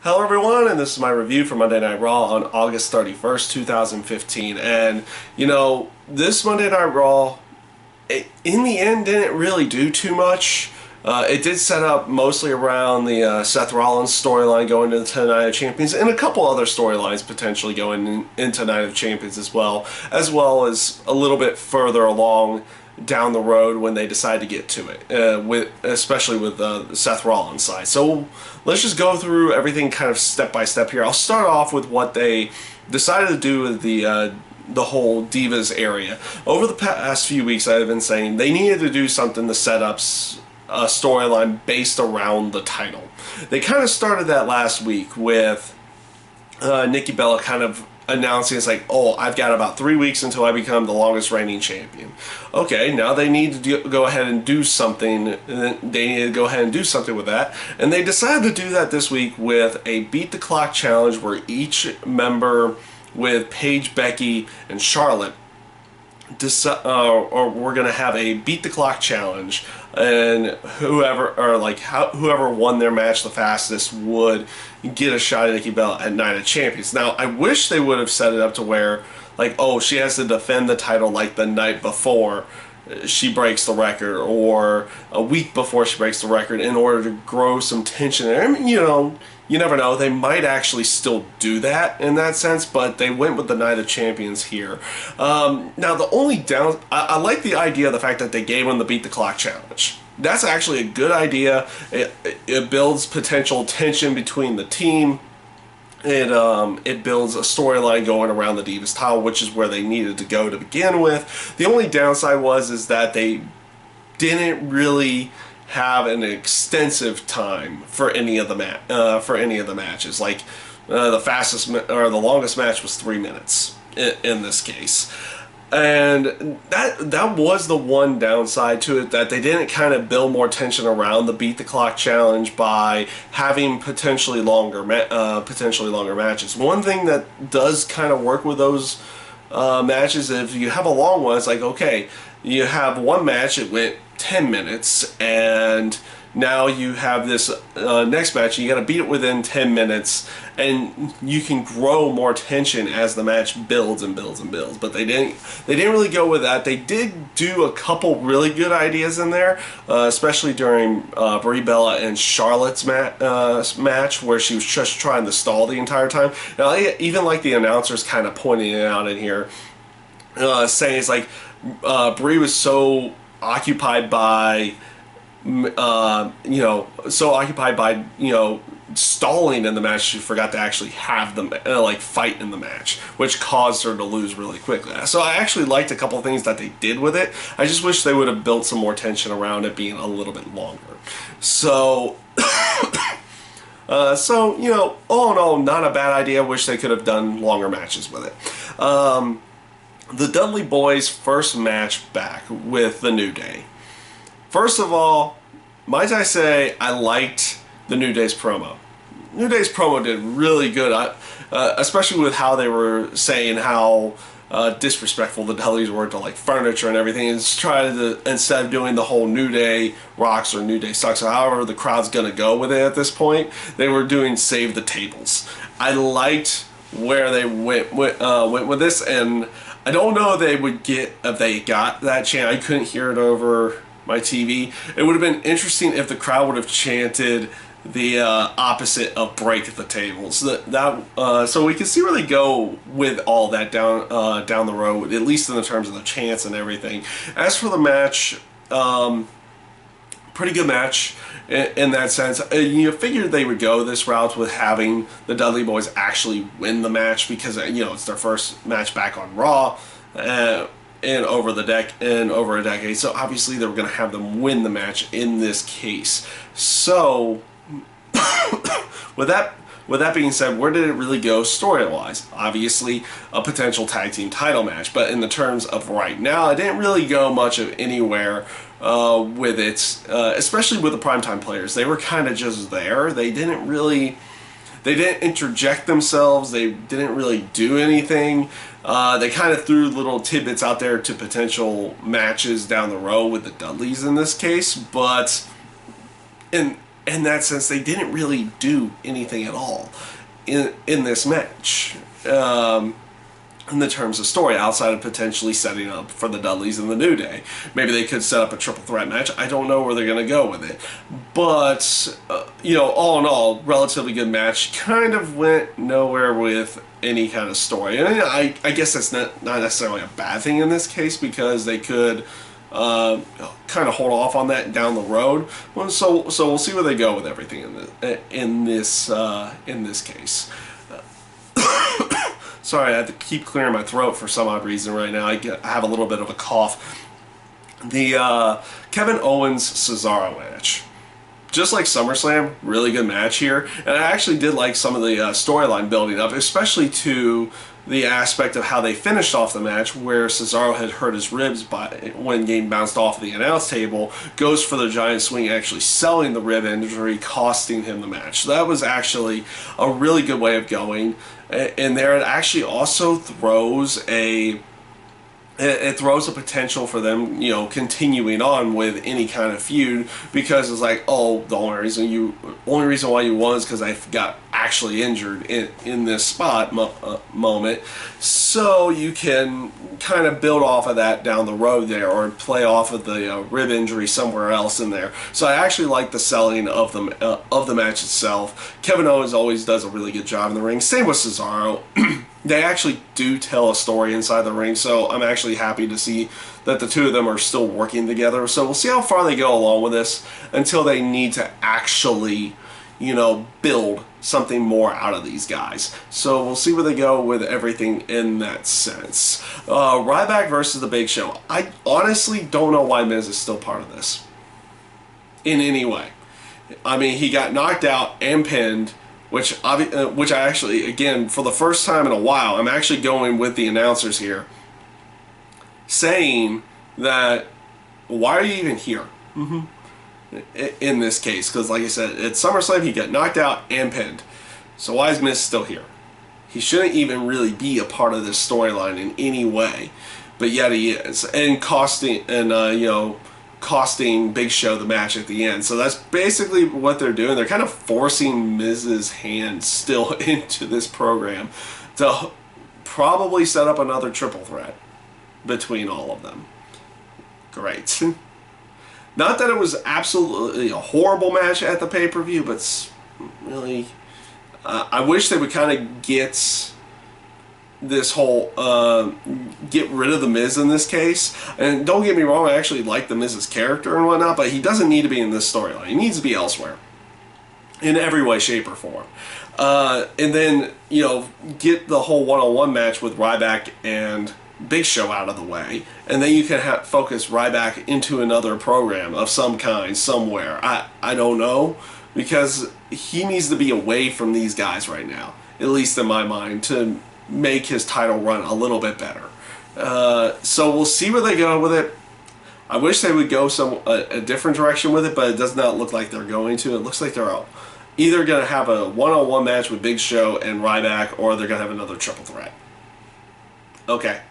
Hello everyone, and this is my review for Monday Night Raw on August 31st, 2015. And, this Monday Night Raw, in the end, didn't really do too much. It did set up mostly around the Seth Rollins storyline going into Night of Champions, and a couple other storylines potentially going into Night of Champions as well as a little bit further along down the road when they decide to get to it, especially with the Seth Rollins side. So let's just go through everything kind of step by step here. I'll start off with what they decided to do with the whole Divas area. Over the past few weeks, I've been saying they needed to do something to set up a storyline based around the title. They kind of started that last week with Nikki Bella kind of announcing it's like, oh, I've got about 3 weeks until I become the longest reigning champion. Okay, now they need to go ahead and do something. They need to go ahead and do something with that, and they decided to do that this week with a beat the clock challenge where each member with Paige, Becky, and Charlotte or we're gonna have a beat the clock challenge, and whoever won their match the fastest would get a shot at Nikki Bella at Night of Champions. Now, I wish they would have set it up to where, like, oh, she has to defend the title like the night before she breaks the record, or a week before she breaks the record, in order to grow some tension. I mean, you never know. They might actually still do that in that sense, but they went with the Night of Champions here. Now, the only I like the idea of the fact that they gave them the Beat the Clock challenge. That's actually a good idea. It builds potential tension between the team. It builds a storyline going around the Divas title, which is where they needed to go to begin with. The only downside is that they didn't really have an extensive time for any of the matches. Like the fastest or the longest match was 3 minutes in this case. And that was the one downside to it, that they didn't kind of build more tension around the Beat the Clock challenge by having potentially longer matches. One thing that does kind of work with those matches, if you have a long one, it's like, okay, you have one match, it went 10 minutes, and now you have this next match, and you got to beat it within 10 minutes, and you can grow more tension as the match builds and builds and builds. But they didn't really go with that. They did do a couple really good ideas in there, especially during Brie Bella and Charlotte's match, where she was just trying to stall the entire time. Now, I even like the announcers kind of pointing it out in here, saying it's like Brie was so occupied by stalling in the match, she forgot to actually have them fight in the match, which caused her to lose really quickly. So I actually liked a couple of things that they did with it. I just wish they would have built some more tension around it being a little bit longer. So all in all, not a bad idea. Wish they could have done longer matches with it. The Dudley Boyz' first match back with the New Day. First of all, might I say, I liked the New Day's promo. New Day's promo did really good, especially with how they were saying how disrespectful the Dudleys were to like furniture and everything. It's trying to, instead of doing the whole New Day rocks or New Day sucks, or however the crowd's gonna go with it at this point, they were doing save the tables. I liked where they went with this, and I don't know if they would if they got that chant. I couldn't hear it over my TV. It would have been interesting if the crowd would have chanted the opposite of break the tables. So we can see where they go with all that down the road, at least in the terms of the chants and everything. As for the match, pretty good match in that sense. You figured they would go this route with having the Dudley Boyz actually win the match, because it's their first match back on Raw in over a decade. So obviously they were going to have them win the match in this case. So with that being said, where did it really go story-wise? Obviously, a potential tag team title match, but in the terms of right now, it didn't really go much of anywhere with it, especially with the primetime players. They were kind of just there. They didn't interject themselves. They didn't really do anything. They kind of threw little tidbits out there to potential matches down the road with the Dudleys in this case, but in that sense, they didn't really do anything at all in this match. In the terms of story, outside of potentially setting up for the Dudleys and the New Day. Maybe they could set up a triple threat match. I don't know where they're going to go with it. But, all in all, relatively good match. Kind of went nowhere with any kind of story. And I guess that's not necessarily a bad thing in this case, because they could kind of hold off on that down the road. Well, so we'll see where they go with everything in this case. Sorry, I have to keep clearing my throat for some odd reason right now. I have a little bit of a cough. The Kevin Owens Cesaro match. Just like SummerSlam, really good match here. And I actually did like some of the storyline building up, especially to the aspect of how they finished off the match, where Cesaro had hurt his ribs when getting bounced off the announce table, goes for the giant swing, actually selling the rib injury, costing him the match. So that was actually a really good way of going. And there it actually also throws a potential for them, continuing on with any kind of feud, because it's like, oh, the only reason why you won is because I got actually injured in this spot moment. So you can kind of build off of that down the road there, or play off of the rib injury somewhere else in there. So I actually like the selling of the match itself. Kevin Owens always does a really good job in the ring. Same with Cesaro. They actually do tell a story inside the ring, so I'm actually happy to see that the two of them are still working together. So we'll see how far they go along with this until they need to actually, build something more out of these guys. So we'll see where they go with everything in that sense. Ryback versus The Big Show. I honestly don't know why Miz is still part of this in any way. I mean, he got knocked out and pinned, which I actually, again, for the first time in a while, I'm actually going with the announcers here, saying that, why are you even here? In this case, because like I said, at SummerSlam he got knocked out and pinned. So why is Miz still here? He shouldn't even really be a part of this storyline in any way, but yet he is, and costing Big Show the match at the end. So that's basically what they're doing. They're kind of forcing Miz's hand still into this program to probably set up another triple threat between all of them. Great. Not that it was absolutely a horrible match at the pay-per-view, but really, I wish they would kind of get this whole, get rid of The Miz in this case. And don't get me wrong, I actually like The Miz's character and whatnot, but he doesn't need to be in this storyline. He needs to be elsewhere, in every way, shape, or form. And then, get the whole one-on-one match with Ryback and Big Show out of the way, and then you can focus Ryback into another program of some kind somewhere. I don't know, because he needs to be away from these guys right now, at least in my mind, to make his title run a little bit better. So we'll see where they go with it. I wish they would go a different direction with it, but it does not look like they're going to. It looks like they're either going to have a one-on-one match with Big Show and Ryback, or they're going to have another triple threat. Okay.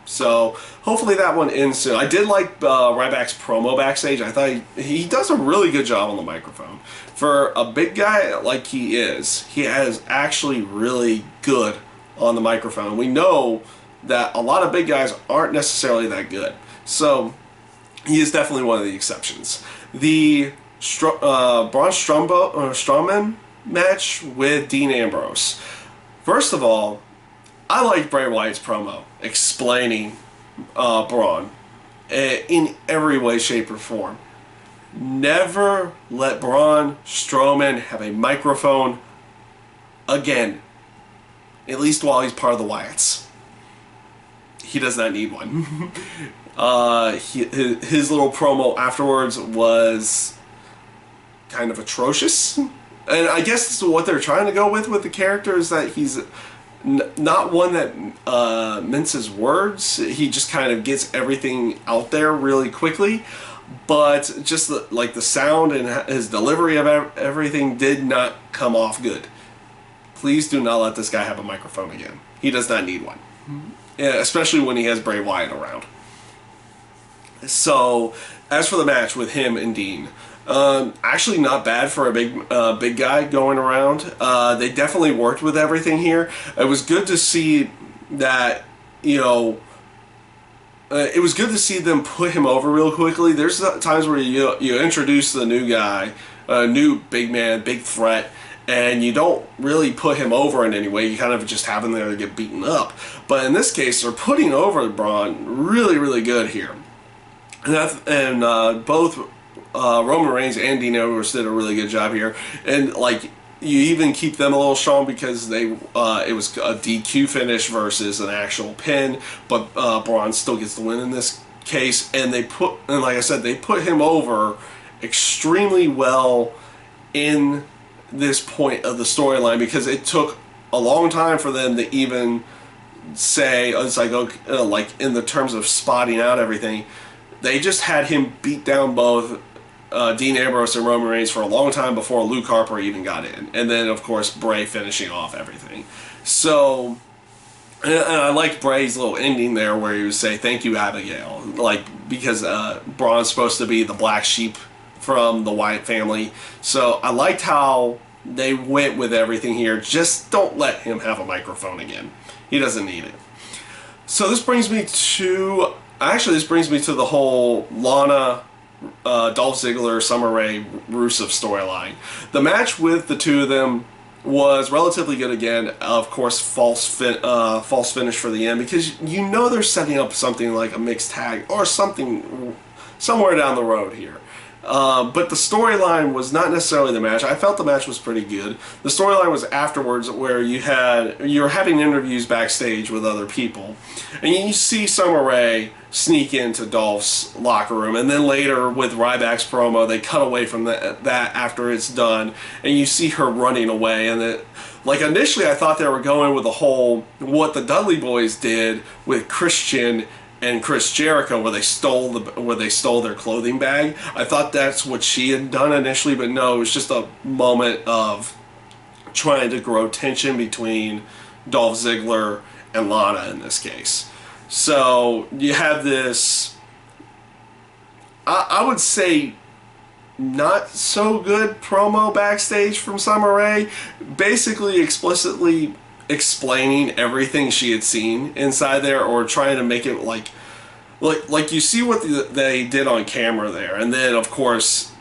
So hopefully that one ends soon. I did like Ryback's promo backstage. I thought he does a really good job on the microphone. For a big guy like he is, he is actually really good on the microphone. We know that a lot of big guys aren't necessarily that good. So he is definitely one of the exceptions. The Braun Strowman match with Dean Ambrose. First of all, I like Bray Wyatt's promo explaining Braun in every way, shape, or form. Never let Braun Strowman have a microphone again, at least while he's part of the Wyatts. He does not need one. His little promo afterwards was kind of atrocious. And I guess this is what they're trying to go with the character, is that he's not one that minces words. He just kind of gets everything out there really quickly. But just the sound and his delivery of everything did not come off good. Please do not let this guy have a microphone again. He does not need one. Yeah, especially when he has Bray Wyatt around. So, as for the match with him and Dean, Actually, not bad for a big guy going around. They definitely worked with everything here. It was good to see that, you know, it was good to see them put him over real quickly. There's times where you introduce the new guy, new big man, big threat, and you don't really put him over in any way. You kind of just have him there to get beaten up. But in this case, they're putting over Braun really, really good here. And both Roman Reigns and Dean Ambrose did a really good job here. And like, you even keep them a little strong because they it was a DQ finish versus an actual pin, but Braun still gets the win in this case. And like I said, they put him over extremely well in this point of the storyline, because it took a long time for them to even say, it's like, okay, like in the terms of spotting out everything, they just had him beat down both Dean Ambrose and Roman Reigns for a long time before Luke Harper even got in. And then, of course, Bray finishing off everything. So, and I liked Bray's little ending there where he would say, "Thank you, Abigail." Like, because Braun's supposed to be the black sheep from the Wyatt family. So I liked how they went with everything here. Just don't let him have a microphone again. He doesn't need it. So this brings me to... Actually, this brings me to the whole Lana, Dolph Ziggler, Summer Rae, Rusev storyline. The match with the two of them was relatively good again. Of course, false finish for the end, because you know they're setting up something like a mixed tag or something somewhere down the road here. But the storyline was not necessarily the match. I felt the match was pretty good. The storyline was afterwards, where you're having interviews backstage with other people, and you see Summer Rae sneak into Dolph's locker room, and then later with Ryback's promo, they cut away from that after it's done, and you see her running away. And like, initially I thought they were going with the whole what the Dudley Boyz did with Christian and Chris Jericho, where they stole their clothing bag. I thought that's what she had done initially, but no, it was just a moment of trying to grow tension between Dolph Ziggler and Lana in this case. So you have this, I would say, not so good promo backstage from Summer Rae, basically explicitly explaining everything she had seen inside there, or trying to make it like you see what they did on camera there. And then of course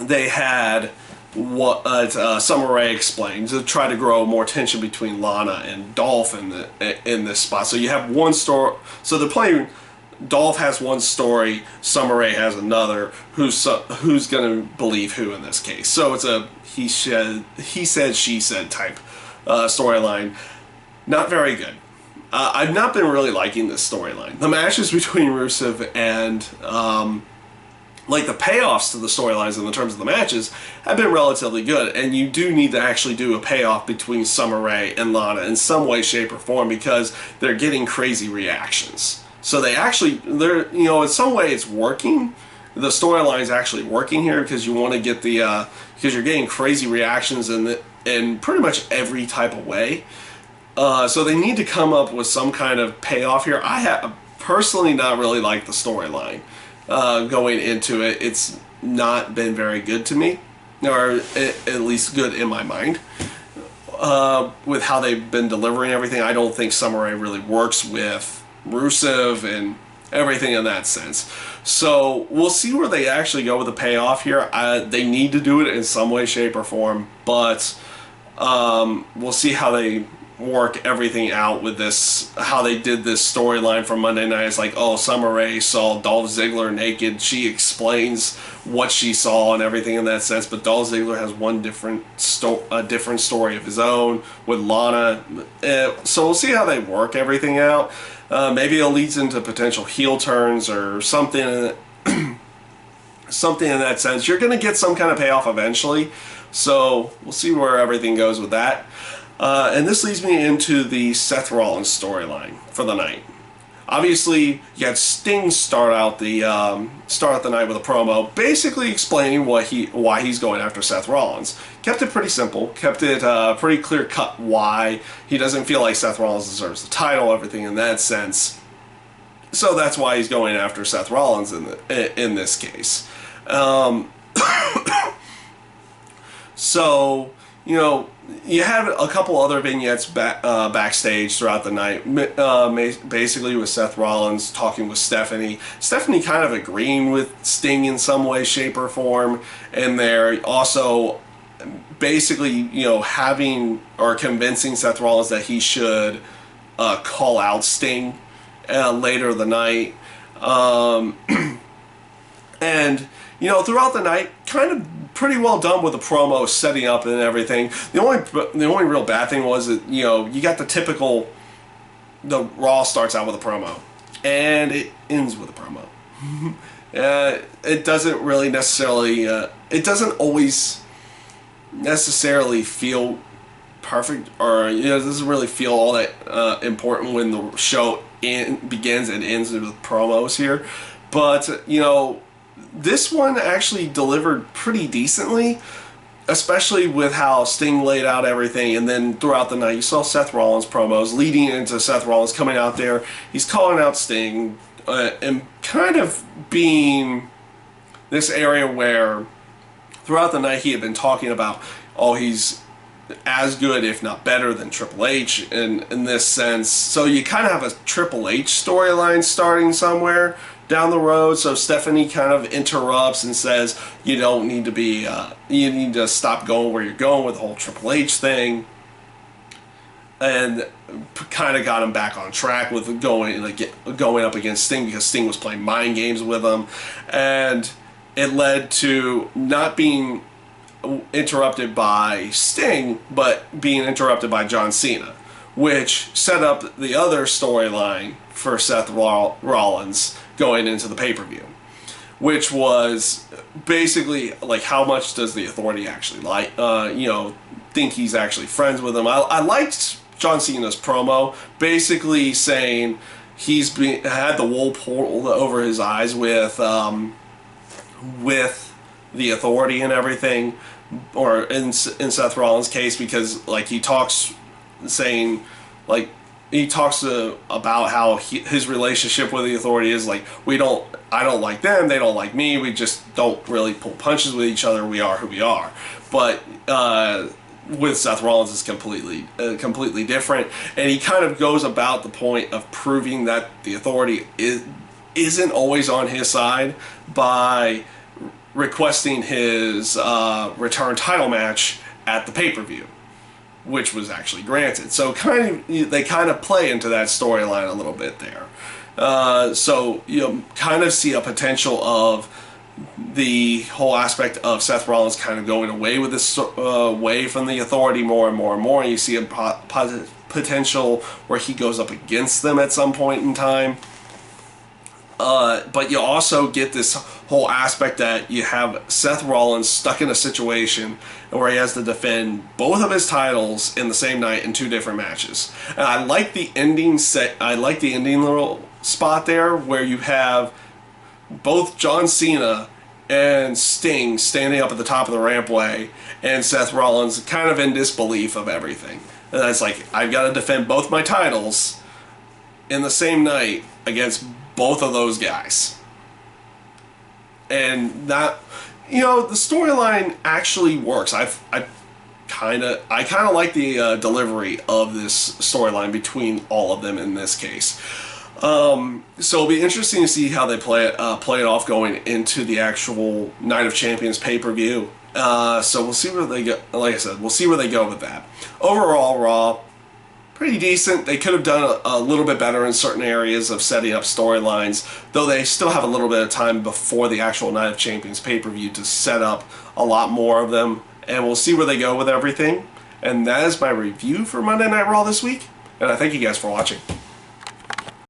they had what Summer Rae explained to try to grow more tension between Lana and Dolph in this spot. So you have one story, so they're playing, Dolph has one story, Summer Rae has another. Who's gonna believe who in this case? So it's a he said she said type storyline. Not very good. I've not been really liking this storyline. The matches between Rusev and like the payoffs to the storylines in the terms of the matches have been relatively good, and you do need to actually do a payoff between Summer Rae and Lana in some way, shape, or form, because they're getting crazy reactions. So they're in some way it's working. The storyline's actually working here, because you want to get the because you're getting crazy reactions in pretty much every type of way. So they need to come up with some kind of payoff here. I have personally not really liked the storyline going into it. It's not been very good to me, or at least good in my mind, with how they've been delivering everything. I don't think Summer Rae really works with Rusev and everything in that sense. So we'll see where they actually go with the payoff here. They need to do it in some way, shape, or form, but we'll see how they work everything out with this, how they did this storyline from Monday night. It's like, oh, Summer Rae saw Dolph Ziggler naked. She explains what she saw and everything in that sense, but Dolph Ziggler has one different story of his own with Lana. So we'll see how they work everything out. Maybe it leads into potential heel turns or something. Something in that sense. You're going to get some kind of payoff eventually. So we'll see where everything goes with that. And this leads me into the Seth Rollins storyline for the night. Obviously, you had Sting start out the night with a promo, basically explaining why he's going after Seth Rollins. Kept it pretty simple, kept it pretty clear cut why he doesn't feel like Seth Rollins deserves the title, everything in that sense. So that's why he's going after Seth Rollins in this case. So, you know, you had a couple other vignettes backstage throughout the night, basically with Seth Rollins talking with Stephanie. Stephanie kind of agreeing with Sting in some way, shape, or form, and they're also basically, you know, having or convincing Seth Rollins that he should call out Sting later the night. And, you know, throughout the night, kind of pretty well done with the promo setting up and everything. The only real bad thing was that, you know, you got the typical, the Raw starts out with a promo and it ends with a promo. It doesn't really necessarily, it doesn't always necessarily feel perfect, or, you know, it doesn't really feel all that important when the show begins and ends with promos here. But, you know, this one actually delivered pretty decently, especially with how Sting laid out everything. And then throughout the night, you saw Seth Rollins promos leading into Seth Rollins coming out there. He's calling out Sting and kind of being this area where throughout the night he had been talking about, oh, he's as good, if not better, than Triple H in this sense. So you kind of have a Triple H storyline starting somewhere down the road. So Stephanie kind of interrupts and says, you don't need to be, you need to stop going where you're going with the whole Triple H thing. And kind of got him back on track with going up against Sting, because Sting was playing mind games with him. And it led to not being interrupted by Sting, but being interrupted by John Cena, which set up the other storyline for Seth Rollins going into the pay-per-view, which was basically like, how much does the Authority actually like, you know, think he's actually friends with him. I liked John Cena's promo, basically saying he's had the wool pulled over his eyes with the Authority and everything, or in Seth Rollins' case, because like he talks about how his relationship with the Authority is like, I don't like them, they don't like me, we just don't really pull punches with each other, we are who we are. But with Seth Rollins is completely different, and he kind of goes about the point of proving that the Authority isn't always on his side by requesting his return title match at the pay-per-view, which was actually granted. So they kind of play into that storyline a little bit there. So you kind of see a potential of the whole aspect of Seth Rollins kind of going away with this away from the Authority more and more and more. And you see a potential where he goes up against them at some point in time. But you also get this whole aspect that you have Seth Rollins stuck in a situation where he has to defend both of his titles in the same night in two different matches. And I like the ending little spot there where you have both John Cena and Sting standing up at the top of the rampway, and Seth Rollins kind of in disbelief of everything. And it's like, I've got to defend both my titles in the same night against both of those guys. And that, you know, the storyline actually works. I kind of like the delivery of this storyline between all of them in this case. So it'll be interesting to see how they play it off going into the actual Night of Champions pay-per-view. So we'll see where they go. Like I said, we'll see where they go with that. Overall, Raw, pretty decent. They could have done a little bit better in certain areas of setting up storylines, though they still have a little bit of time before the actual Night of Champions pay-per-view to set up a lot more of them, and we'll see where they go with everything. And that is my review for Monday Night Raw this week, and I thank you guys for watching.